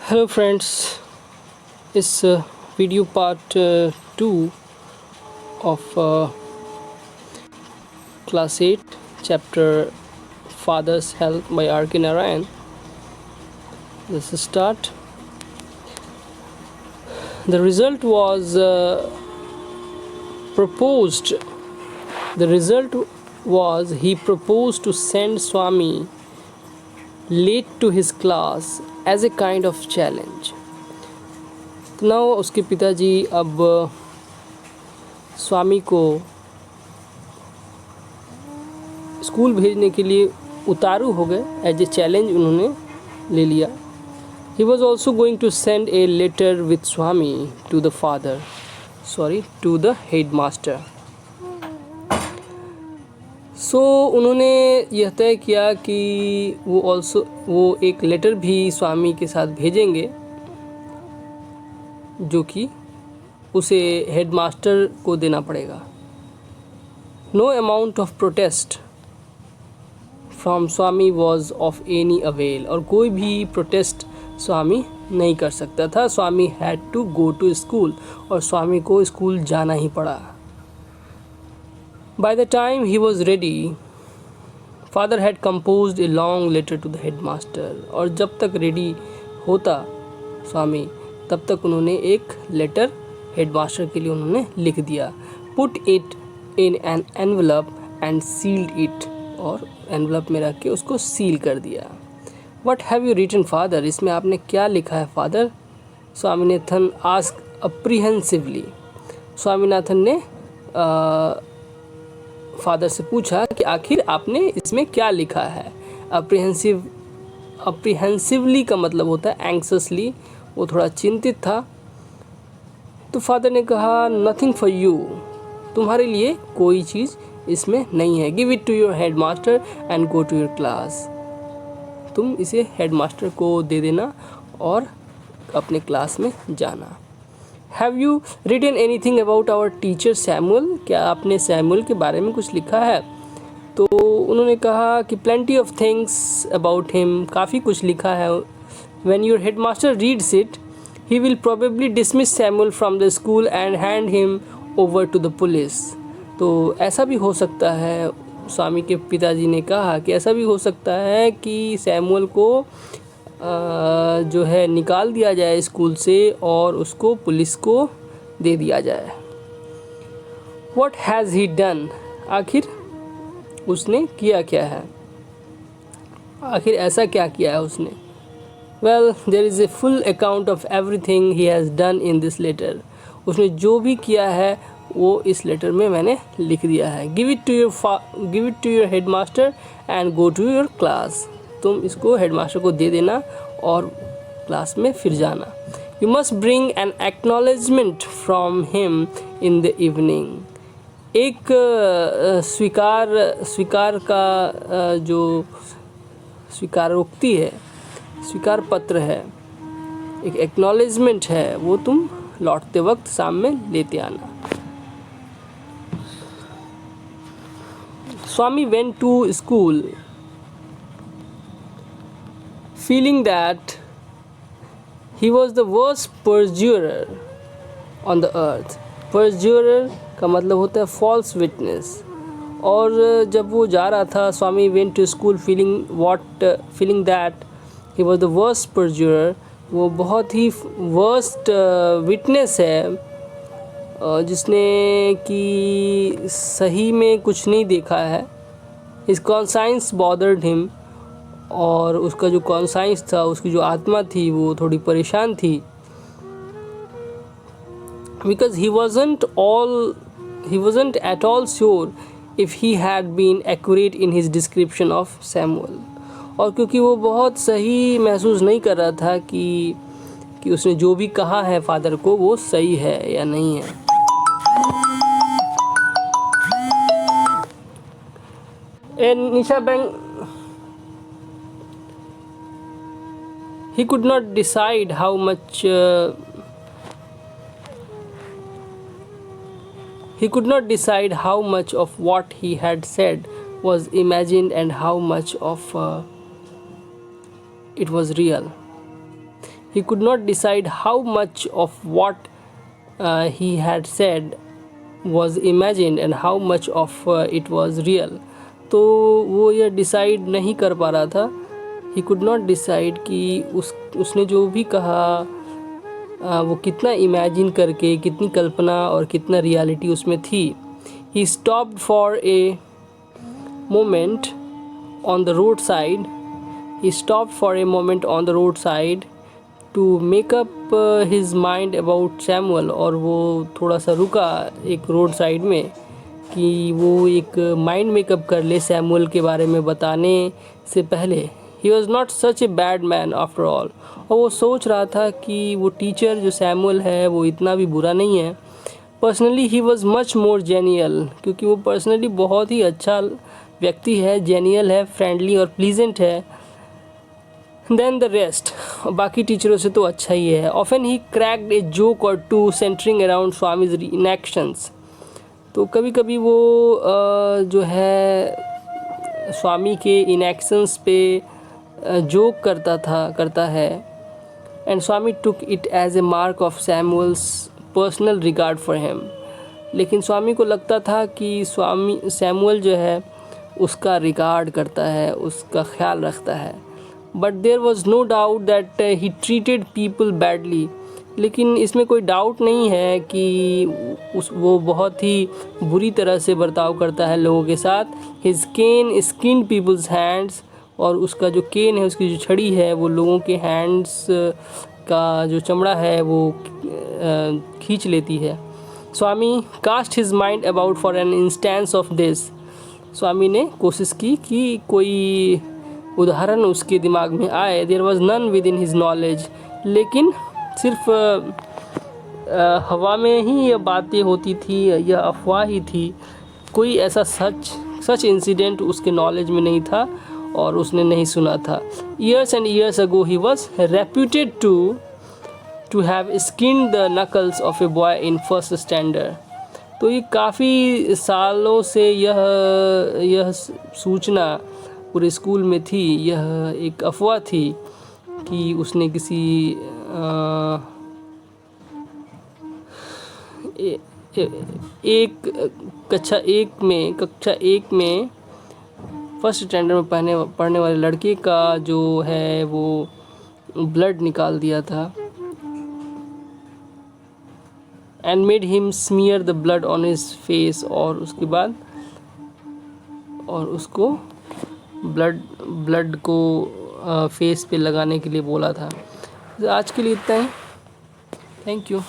Hello friends, it's video part 2 of class 8 chapter Father's Help by R.K. Narayan. Let's start. The result was proposed. The result was he proposed to send Swami late to his class as a kind of challenge. Now उसके पिताजी अब स्वामी को school भेजने के लिए उतारू हो गए. एज ए चैलेंज उन्होंने ले लिया. He was also going to send a letter with Swami to the father, to the headmaster. सो उन्होंने यह तय किया कि वो एक लेटर भी स्वामी के साथ भेजेंगे जो कि उसे हेडमास्टर को देना पड़ेगा. No amount of protest from Swami was of any avail. और कोई भी प्रोटेस्ट स्वामी नहीं कर सकता था. Swami had to go to school और स्वामी को स्कूल जाना ही पड़ा. By the time he was ready, father had composed a long letter to the headmaster. और जब तक रेडी होता स्वामी तब तक उन्होंने एक लेटर हेडमास्टर के लिए उन्होंने लिख दिया. Put it in an envelope and sealed it. और एनवलप में रख के उसको सील कर दिया. What have you written, father? इसमें आपने क्या लिखा है father? Swaminathan asked apprehensively. Swaminathan ने फादर से पूछा कि आखिर आपने इसमें क्या लिखा है. अप्रीहेंसिवली का मतलब होता है एंक्ससली. वो थोड़ा चिंतित था. तो फादर ने कहा नथिंग फॉर यू. तुम्हारे लिए कोई चीज़ इसमें नहीं है. Give it to your headmaster and go to your class. तुम इसे हेडमास्टर को दे देना और अपने क्लास में जाना. Have you written anything about our teacher Samuel. क्या आपने सैमुअल के बारे में कुछ लिखा है? तो उन्होंने कहा कि plenty of things about him. काफ़ी कुछ लिखा है. When your headmaster reads it he will probably dismiss Samuel from the school and hand him over to the police. तो ऐसा भी हो सकता है, स्वामी के पिताजी ने कहा कि ऐसा भी हो सकता है कि सैमुअल को जो है निकाल दिया जाए स्कूल से और उसको पुलिस को दे दिया जाए. What has he done? आखिर उसने किया क्या है? आखिर ऐसा क्या किया है उसने? Well, there is a full account of everything he has done in this letter. उसने जो भी किया है वो इस लेटर में मैंने लिख दिया है. Give it to your headmaster and go to your class. तुम इसको हेडमास्टर को दे देना और क्लास में फिर जाना. You must bring an acknowledgement from him in the evening. एक स्वीकार का जो स्वीकारोक्ति है, स्वीकार पत्र है, एक एक्नॉलेजमेंट है, वो तुम लौटते वक्त शाम में लेते आना. Swami went to school feeling that he was the worst perjurer on the earth. Perjurer का मतलब होता है false witness. और जब वो जा रहा था, स्वामी went to school feeling that he was the worst perjurer. वो बहुत ही worst witness है जिसने कि सही में कुछ नहीं देखा है. His conscience bothered him. और उसका जो कॉन्साइंस था, उसकी जो आत्मा थी वो थोड़ी परेशान थी. Because he wasn't at all sure if he had been accurate in his description of Samuel. और क्योंकि वो बहुत सही महसूस नहीं कर रहा था कि उसने जो भी कहा है फादर को वो सही है या नहीं है. निशा bank he could not decide how much of what he had said was imagined and how much of it was real. He could not decide how much of what he had said was imagined and how much of it was real. तो वो यह decide नहीं कर पा रहा था. He could not decide कि उसने जो भी कहा वो कितना इमेजिन करके, कितनी कल्पना और कितना रियलिटी उसमें थी. He stopped for a moment on the roadside. He stopped for a moment on the roadside to make up his mind about Samuel. और वो थोड़ा सा रुका एक रोड साइड में कि वो एक माइंड मेकअप कर ले सैमुअल के बारे में बताने से पहले. He was not such a bad man after all. और वो सोच रहा था कि वो टीचर जो सैमुअल है वो इतना भी बुरा नहीं है. Personally he was much more genial, क्योंकि वो पर्सनली बहुत ही अच्छा व्यक्ति है, जेनियल है, फ्रेंडली और प्लीजेंट है. देन द रेस्ट, बाकी टीचरों से तो अच्छा ही है. Often he cracked a joke और टू सेंटरिंग अराउंड स्वामीज इनएक्शंस. तो कभी कभी वो जो है स्वामी के इनएक्शंस पे जोक करता है. And Swami took it as a mark of Samuel's personal regard for him. लेकिन स्वामी को लगता था कि सैमुअल जो है उसका रिगार्ड करता है, उसका ख्याल रखता है. But there was no doubt that he treated people badly. लेकिन इसमें कोई डाउट नहीं है कि वो बहुत ही बुरी तरह से बर्ताव करता है लोगों के साथ. हिज केन स्किन पीपल्स हैंड्स. और उसका जो केन है, उसकी जो छड़ी है, वो लोगों के हैंड्स का जो चमड़ा है वो खींच लेती है. Swami cast his mind about for an instance of this. Swami ने कोशिश की कि कोई उदाहरण उसके दिमाग में आए. There was none within his knowledge. लेकिन सिर्फ हवा में ही यह बातें होती थी, यह अफवाह ही थी. कोई ऐसा सच इंसिडेंट उसके नॉलेज में नहीं था और उसने नहीं सुना था. Years and years ago he was reputed to have skinned the knuckles of a boy in first standard. तो ये काफ़ी सालों से यह सूचना पूरे स्कूल में थी. यह एक अफवाह थी कि उसने किसी कक्षा एक में फर्स्ट स्टैंडर्ड में पढ़ने वाले लड़के का जो है वो ब्लड निकाल दिया था. And made him smear the blood on his face. और उसके बाद उसको ब्लड को फेस पे लगाने के लिए बोला था. आज के लिए इतना ही. Thank you.